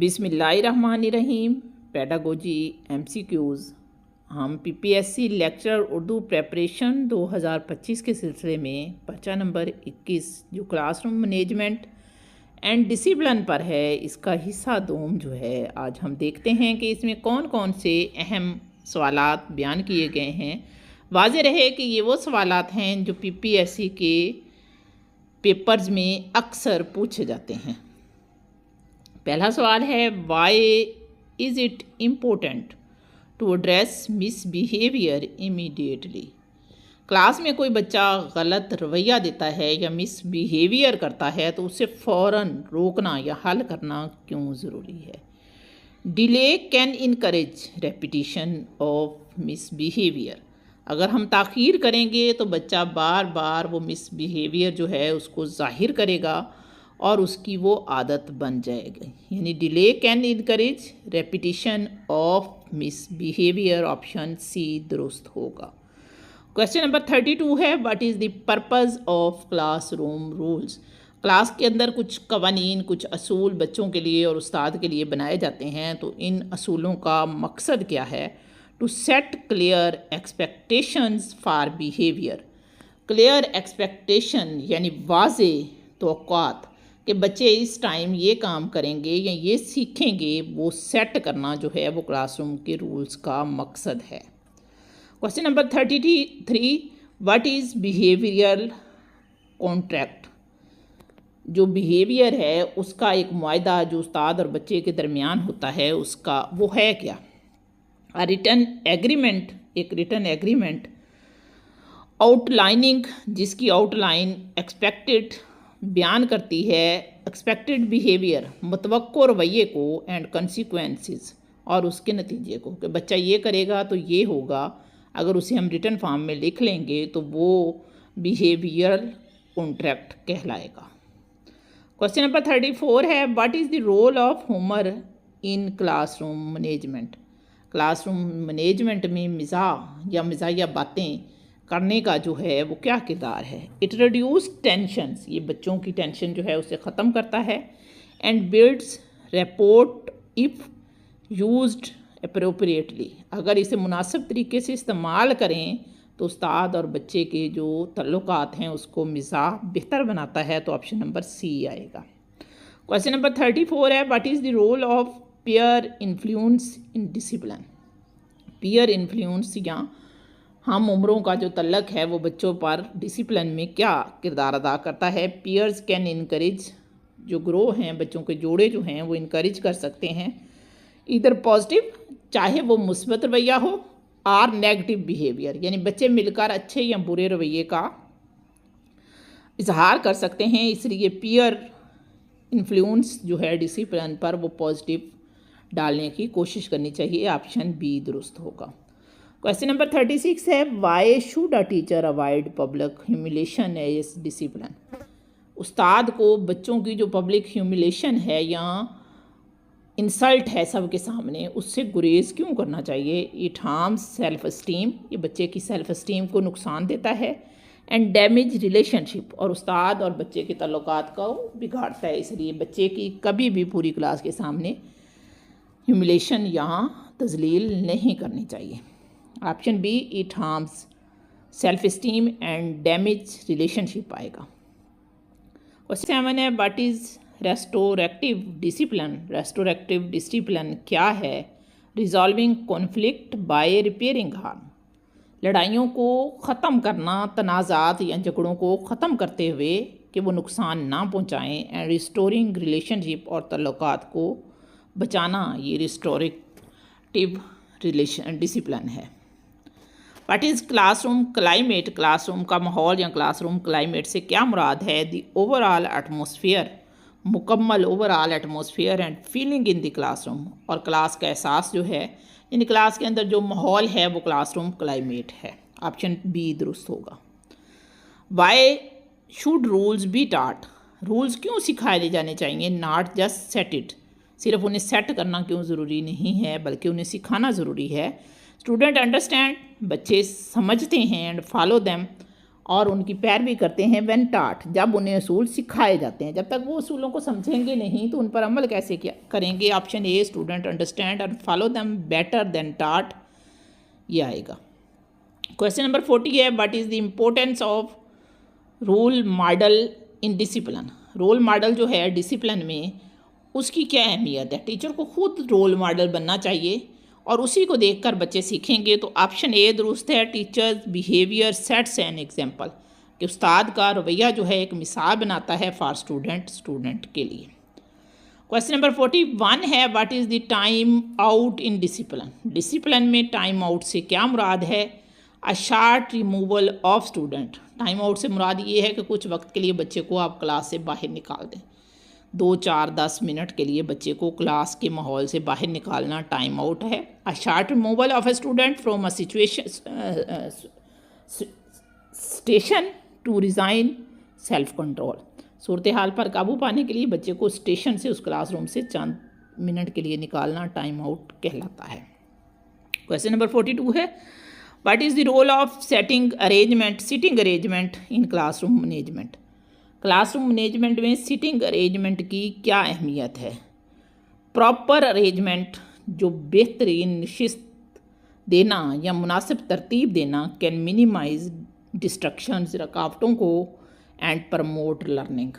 बिस्मिल्लाहिर्रहमानिर्रहीम। Pedagogy MCQs। हम PPSC lecture Urdu preparation 2025 के सिलसिले में पर्चा नंबर 21 जो क्लासरूम मैनेजमेंट एंड डिसिप्लिन पर है, इसका हिस्सा दोम जो है आज हम देखते हैं कि इसमें कौन कौन से अहम सवालात बयान किए गए हैं। वाज़ेह रहे कि ये वो सवालात हैं जो PPSC के पेपर्स में अक्सर पूछे जाते हैं। पहला सवाल है, why is it important to address misbehaviour immediately. Class में कोई बच्चा गलत रवैया देता है या मिसबिहेवियर करता है तो उसे फ़ौरन रोकना या हल करना क्यों ज़रूरी है। Delay can encourage repetition of misbehaviour. अगर हम ताख़ीर करेंगे तो बच्चा बार बार वो मिसबिहेवियर जो है उसको ज़ाहिर करेगा और उसकी वो आदत बन जाएगी। यानी delay can encourage repetition of misbehaviour, option C दुरुस्त होगा। क्वेश्चन नंबर 32 है, what is the purpose of classroom rules. Class के अंदर कुछ कवानीन, कुछ असूल बच्चों के लिए और उस्ताद के लिए बनाए जाते हैं, तो इन असूलों का मकसद क्या है। To set clear expectations for behaviour. Clear expectation यानी वाज़े तवक्कुआत कि बच्चे इस टाइम ये काम करेंगे या ये सीखेंगे, वो सेट करना जो है वो क्लासरूम के रूल्स का मकसद है। Question number 33, what is behavioural contract. जो बिहेवियर है उसका एक मुआहदा जो उस्ताद और बच्चे के दरमियान होता है उसका वो है क्या। रिटन एग्रीमेंट, एक रिटन एग्रीमेंट। आउटलाइनिंग, जिसकी आउटलाइन एक्सपेक्टेड बयान करती है एक्सपेक्टेड बिहेवियर, मुतवक्को रवैये को, एंड कंसिक्वेंसेस, और उसके नतीजे को कि बच्चा ये करेगा तो ये होगा। अगर उसे हम रिटन फॉर्म में लिख लेंगे तो वो बिहेवियरल कॉन्ट्रैक्ट कहलाएगा। क्वेश्चन नंबर 34 है, what is the role of humour in classroom management. Classroom management में मिजाहिया बातें करने का जो है वो क्या किरदार है। इट रिड्यूस टेंशन्स, ये बच्चों की टेंशन जो है उसे ख़त्म करता है। And builds rapport if used appropriately, अगर इसे मुनासिब तरीके से इस्तेमाल करें तो उस्ताद और बच्चे के जो तल्लुकात हैं उसको मिजाज बेहतर बनाता है, तो ऑप्शन नंबर सी आएगा। क्वेश्चन नंबर 34 है, what is the role of peer influence in discipline. Peer influence या हम उम्रों का जो तल्लक है वो बच्चों पर डिसिप्लिन में क्या किरदार अदा करता है। पीयर्स कैन इनकरेज, जो ग्रोह हैं बच्चों के जोड़े जो हैं वो इनकरेज कर सकते हैं इधर पॉजिटिव, चाहे वो मुस्बत रवैया हो, और नेगेटिव बिहेवियर, यानी बच्चे मिलकर अच्छे या बुरे रवैये का इजहार कर सकते हैं। इसलिए पीयर इन्फ्लुएंस जो है डिसिप्लिन पर वो पॉजिटिव डालने की कोशिश करनी चाहिए, ऑप्शन बी दुरुस्त होगा। क्वेश्चन नंबर 36 है, why should a teacher avoid public humiliation as discipline. उस्ताद को बच्चों की जो पब्लिक ह्यूमिलेशन है या इंसल्ट है सबके सामने, उससे गुरेज क्यों करना चाहिए। इट हार्म्स सेल्फ एस्टीम, ये बच्चे की सेल्फ एस्टीम को नुकसान देता है। एंड डैमेज रिलेशनशिप, और उस्ताद और बच्चे के तल्लुकात को बिगाड़ता है। इसलिए बच्चे की कभी भी पूरी क्लास के सामने ह्यूमिलेशन या तजलील नहीं करनी चाहिए। Option B, it harms self esteem and damage relationship आएगा। क्वेश्चन 7 है, what is restorative discipline. Restorative discipline क्या है। Resolving conflict by repairing harm, लड़ाइयों को ख़त्म करना, तनाज़ात या झगड़ों को ख़त्म करते हुए कि वो नुकसान ना पहुँचाएँ। एंड रिस्टोरिंग रिलेशनशिप, और तल्लुकात को बचाना, ये रिस्टोरेटिव रिलेशन डिसिप्लिन है। What is classroom climate. Classroom का माहौल या क्लासरूम क्लाइमेट से क्या मुराद है। द ओवरऑल एटमॉस्फेयर, मुकम्मल overall atmosphere and feeling in the classroom, और क्लास का एहसास जो है यानी क्लास के अंदर जो माहौल है वो क्लासरूम क्लाइमेट है, ऑप्शन बी दुरुस्त होगा। वाई शुड रूल्स बी टाट। रूल्स क्यों सिखाए जाने चाहिए। नॉट जस्ट सेट इट, सिर्फ उन्हें सेट करना क्यों ज़रूरी नहीं है बल्कि उन्हें सिखाना ज़रूरी है। स्टूडेंट अंडरस्टैंड, बच्चे समझते हैं। एंड फॉलो देम, और उनकी पैरवी करते हैं व्हेन टाट, जब उन्हें असूल सिखाए जाते हैं। जब तक वो असूलों को समझेंगे नहीं तो उन पर अमल कैसे किया करेंगे। Option A, student understand and follow them better than that, ये आएगा। क्वेश्चन नंबर 40 है, what is the importance of role model in discipline. Role model जो है डिसिप्लिन में, उसकी क्या अहमियत है। टीचर को खुद रोल मॉडल बनना चाहिए और उसी को देखकर बच्चे सीखेंगे। तो ऑप्शन ए दुरुस्त है, teachers behaviour sets an example, कि उस्ताद का रवैया जो है एक मिसाल बनाता है फॉर स्टूडेंट के लिए। क्वेश्चन नंबर 41 है, what is the time out in discipline. Discipline में टाइम आउट से क्या मुराद है। A short removal of student, time out से मुराद ये है कि कुछ वक्त के लिए बच्चे को आप क्लास से बाहर निकाल दें। 2, 4, 10 मिनट के लिए बच्चे को क्लास के माहौल से बाहर निकालना टाइम आउट है। A short removal of a student from a station to resign self control, सूरत हाल पर काबू पाने के लिए बच्चे को स्टेशन से, उस क्लासरूम से चंद मिनट के लिए निकालना टाइम आउट कहलाता है। क्वेश्चन नंबर 42 है, what is the role of sitting arrangement in classroom management. Classroom management में सिटिंग अरेंजमेंट की क्या अहमियत है। प्रॉपर अरेंजमेंट, जो बेहतरीन नशिस्त देना या मुनासिब तरतीब देना, कैन मिनिमाइज डिस्ट्रक्शंस, रुकावटों को, एंड प्रमोट लर्निंग,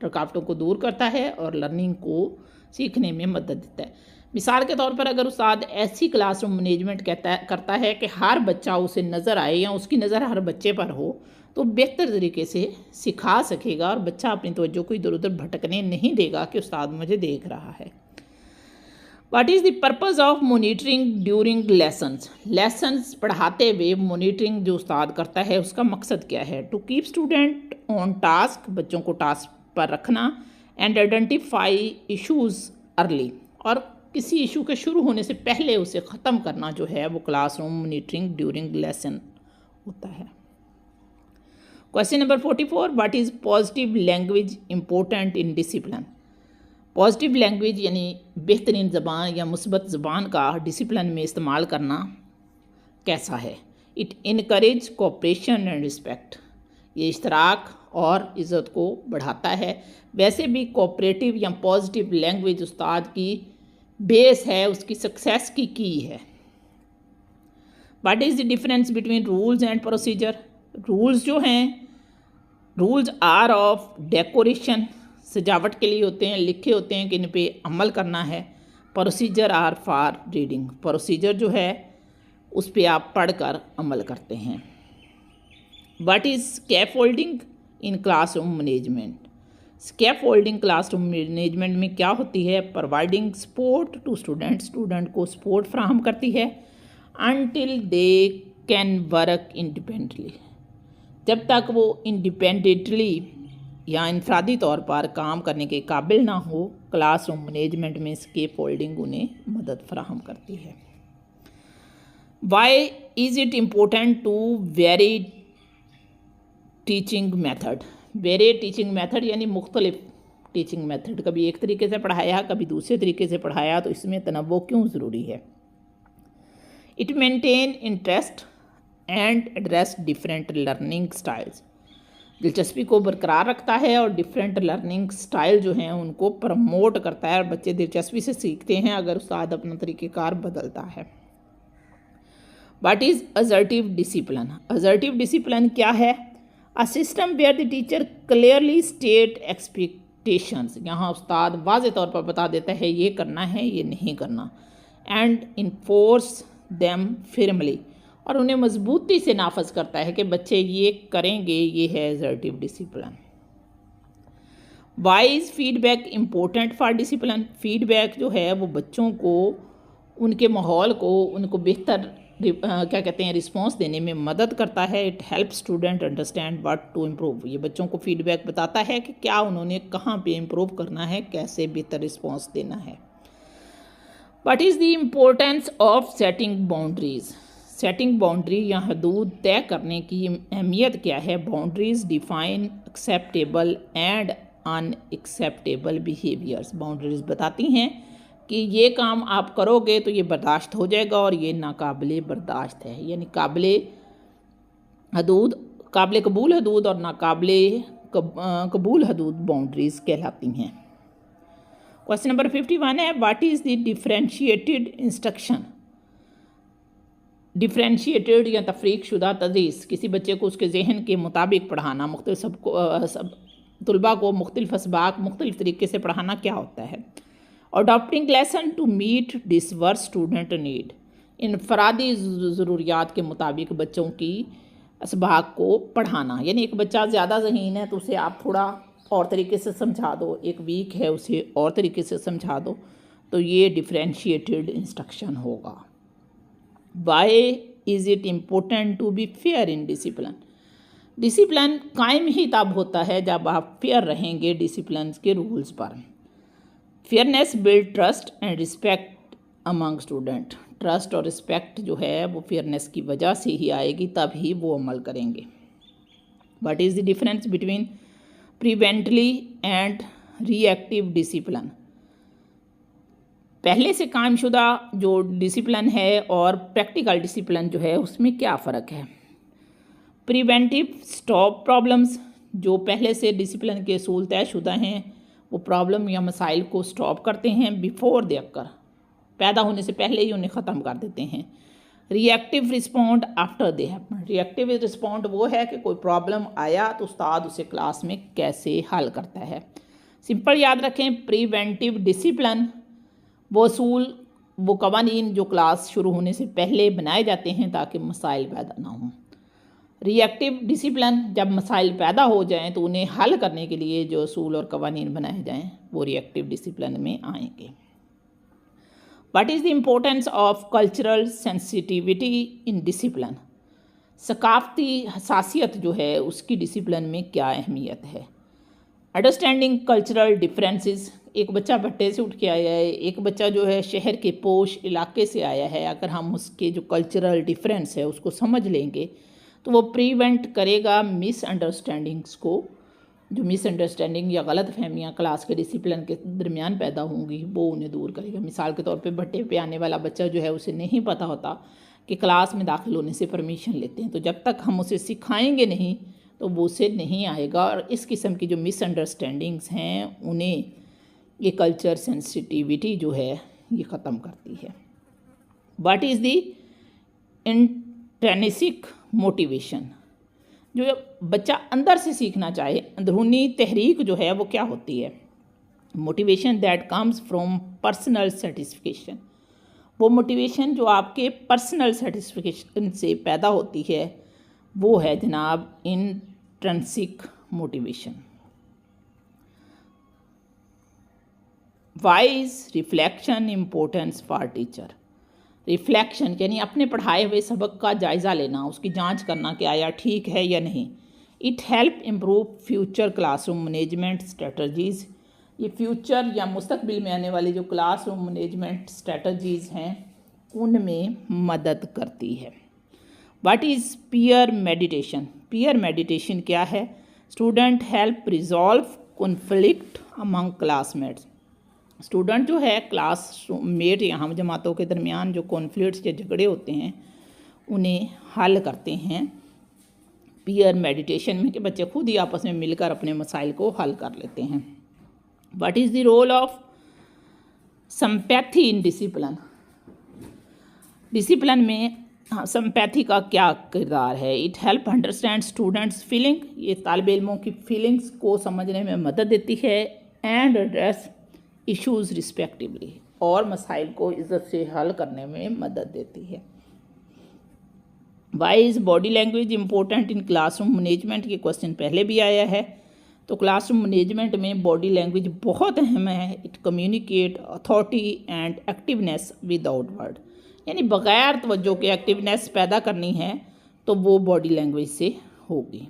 रुकावटों को दूर करता है और लर्निंग को सीखने में मदद देता है। मिसाल के तौर पर अगर उस्ताद ऐसी क्लासरूम मैनेजमेंट करता है कि हर बच्चा उसे नज़र आए या उसकी नज़र हर बच्चे पर हो, तो बेहतर तरीके से सिखा सकेगा और बच्चा अपनी तवज्जो को इधर उधर भटकने नहीं देगा कि उस्ताद मुझे देख रहा है। What is the purpose of monitoring during lessons पढ़ाते हुए मॉनिटरिंग जो उस्ताद करता है उसका मकसद क्या है। To keep student on task, बच्चों को टास्क पर रखना, एंड आइडेंटिफाई इश्यूज़ अर्ली, और किसी इशू के शुरू होने से पहले उसे ख़त्म करना जो है वो क्लासरूम मॉनिटरिंग ड्यूरिंग लेसन होता है। Question number 44, what is positive language important in discipline. Positive language यानी बेहतरीन ज़बान या मुस्बत ज़बान का डिसिप्लिन में इस्तेमाल करना कैसा है। It encourage cooperation and respect, ये इश्तराक और इज़्ज़त को बढ़ाता है। वैसे भी कोऑपरेटिव या पॉजिटिव लैंग्वेज उस्ताद की बेस है, उसकी सक्सेस की है। What is the difference between rules and procedure. Rules जो हैं, रूल्स आर ऑफ डेकोरेशन, सजावट के लिए होते हैं, लिखे होते हैं कि इन पे अमल करना है। Procedure are for reading, procedure जो है उस पे आप पढ़कर अमल करते हैं। What is scaffolding in classroom management. Scaffolding classroom management में क्या होती है। प्रोवाइडिंग सपोर्ट टू स्टूडेंट को सपोर्ट फ्राहम करती है until they can work independently, जब तक वो इंडिपेंडेंटली या इनफरादी तौर पर काम करने के काबिल ना हो। क्लासरूम मैनेजमेंट में स्कैफोल्डिंग उन्हें मदद फराहम करती है। Why is it important to vary teaching method. Vary teaching method यानी मुख्तलिफ टीचिंग मेथड, कभी एक तरीके से पढ़ाया कभी दूसरे तरीके से पढ़ाया, तो इसमें तनव्वुह क्यों ज़रूरी है। It maintain interest and address different learning styles, दिलचस्पी को बरकरार रखता है और डिफरेंट लर्निंग स्टाइल जो हैं उनको प्रमोट करता है और बच्चे दिलचस्पी से सीखते हैं अगर उस्ताद अपना तरीक़ेकार बदलता है। What is assertive discipline. Assertive discipline क्या है। A system where the teacher clearly state expectations, यहाँ उस्ताद वाज़े तौर पर बता देता है ये करना है ये नहीं करना, एंड इन्फोर्स देम फिर्मली, और उन्हें मजबूती से नाफज करता है कि बच्चे ये करेंगे, ये है assertive discipline. Why is feedback important for discipline. Feedback जो है वो बच्चों को, उनके माहौल को, उनको बेहतर क्या कहते हैं रिस्पॉन्स देने में मदद करता है। It help student understand what to improve, ये बच्चों को फीडबैक बताता है कि क्या उन्होंने कहाँ पे इम्प्रूव करना है, कैसे बेहतर रिस्पॉन्स देना है। What is the importance of setting boundaries. Setting boundary या हदूद तय करने की अहमियत क्या है। Boundaries define acceptable and unacceptable behaviours. Boundaries बताती हैं कि ये काम आप करोगे तो ये बर्दाश्त हो जाएगा और ये नाकाबिले बर्दाश्त है, यानी काबिले हदूद काबिल कबूल हदूद और नाकाबिल कबूल हदूद बाउंड्रीज़ कहलाती हैं। क्वेश्चन नंबर 51 है, what is the differentiated instruction. Differentiated या तफरीक शुदा तदरीस, किसी बच्चे को उसके जहन के मुताबिक पढ़ाना, मुख्तलिफ सब तलबा को मुख्तलिफ असबाक मुख्तलिफ तरीके से पढ़ाना क्या होता है। Adopting lesson to meet diverse student need, इनफरादी ज़रूरियात के मुताबिक बच्चों की असबाक को पढ़ाना, यानी एक बच्चा ज़्यादा ज़हीन है तो उसे आप थोड़ा और तरीके से समझा दो, एक वीक है उसे और तरीके से समझा दो, तो ये डिफरेंशिएटेड इंस्ट्रक्शन होगा। Why is it important to be fair in discipline. Discipline कायम ही तब होता है जब आप फेयर रहेंगे डिसिप्लिन के रूल्स पर। Fairness build trust and respect among student, trust और रिस्पेक्ट जो है वो फेयरनेस की वजह से ही आएगी, तब ही वो अमल करेंगे। What is the difference between preventive and reactive discipline. पहले से कायमशुदा जो डिसिप्लिन है और प्रैक्टिकल डिसिप्लिन जो है उसमें क्या फ़र्क है। प्रिवेंटिव स्टॉप प्रॉब्लम्स, जो पहले से डिसिप्लिन के असूल तयशुदा हैं वो प्रॉब्लम या मसाइल को स्टॉप करते हैं बिफोर दे अकर, पैदा होने से पहले ही उन्हें ख़त्म कर देते हैं। Reactive respond after they happen, reactive respond वो है कि कोई प्रॉब्लम आया तो उस्ताद उसे क्लास में कैसे हल करता है। सिंपल याद रखें, प्रिवेंटिव डिसिप्लिन वो असूल वो कवानीन जो क्लास शुरू होने से पहले बनाए जाते हैं ताकि मसाइल पैदा ना हों। रिएक्टिव डिसिप्लिन जब मसाइल पैदा हो जाएं तो उन्हें हल करने के लिए जो असूल और कवानीन बनाए जाएं वो रिएक्टिव डिसिप्लिन में आएंगे। What is the importance of cultural sensitivity in discipline. सकाफ़ती हसासियत जो है उसकी डिसिप्लिन में क्या अहमियत है। अंडरस्टैंडिंग कल्चरल डिफरेंसेस, एक बच्चा भट्टे से उठ के आया है, एक बच्चा जो है शहर के पोश इलाके से आया है, अगर हम उसके जो कल्चरल डिफरेंस है उसको समझ लेंगे तो वो प्रिवेंट करेगा मिसअंडरस्टैंडिंग्स को, जो मिसअंडरस्टैंडिंग या गलत फहमियाँ क्लास के डिसिप्लिन के दरमियान पैदा होंगी वो उन्हें दूर करेगा। मिसाल के तौर पे भट्टे पे आने वाला बच्चा जो है उसे नहीं पता होता कि क्लास में दाखिल होने से परमिशन लेते हैं, तो जब तक हम उसे सिखाएंगे नहीं तो वो उसे नहीं आएगा, और इस किस्म की जो मिसअंडरस्टैंडिंग्स हैं उन्हें ये कल्चर सेंसिटिविटी जो है ये ख़त्म करती है। What is the intrinsic motivation, जो बच्चा अंदर से सीखना चाहे, अंदरूनी तहरीक जो है वो क्या होती है। Motivation that comes from personal satisfaction, वो मोटिवेशन जो आपके पर्सनल सेटिस्फिकेशन से पैदा होती है वो है जनाब intrinsic motivation. Why is reflection importance for teacher. Reflection यानी अपने पढ़ाए हुए सबक का जायज़ा लेना, उसकी जांच करना कि आया ठीक है या नहीं। It help improve future classroom management strategies, ये फ्यूचर या मुस्तकबिल में आने वाली जो क्लासरूम मैनेजमेंट स्ट्रेटजीज़ हैं उनमें मदद करती है। What is peer meditation. Peer meditation क्या है। Student help resolve conflict among classmates, student जो है क्लासमेट या हम जमातों के दरमियान जो कॉन्फ्लिक्ट्स या झगड़े होते हैं उन्हें हल करते हैं पीयर मेडिटेशन में, कि बच्चे खुद ही आपस में मिलकर अपने मसाइल को हल कर लेते हैं। What is the role of sympathy in discipline. Discipline में सिंपैथी का क्या किरदार है। It help understand students feeling, ये तालिब इल्मों की फीलिंग्स को समझने में मदद देती है। एंड एड्रेस इश्यूज़ रिस्पेक्टिवली, और मसाइल को इज़्ज़त से हल करने में मदद देती है। Why is body language important in classroom management, ये क्वेश्चन पहले भी आया है। तो क्लासरूम मैनेजमेंट में बॉडी लैंग्वेज बहुत अहम है। It communicate authority and activeness without word, यानी बग़ैर तवज्जो के एक्टिवनेस पैदा करनी है तो वो बॉडी लैंग्वेज से होगी।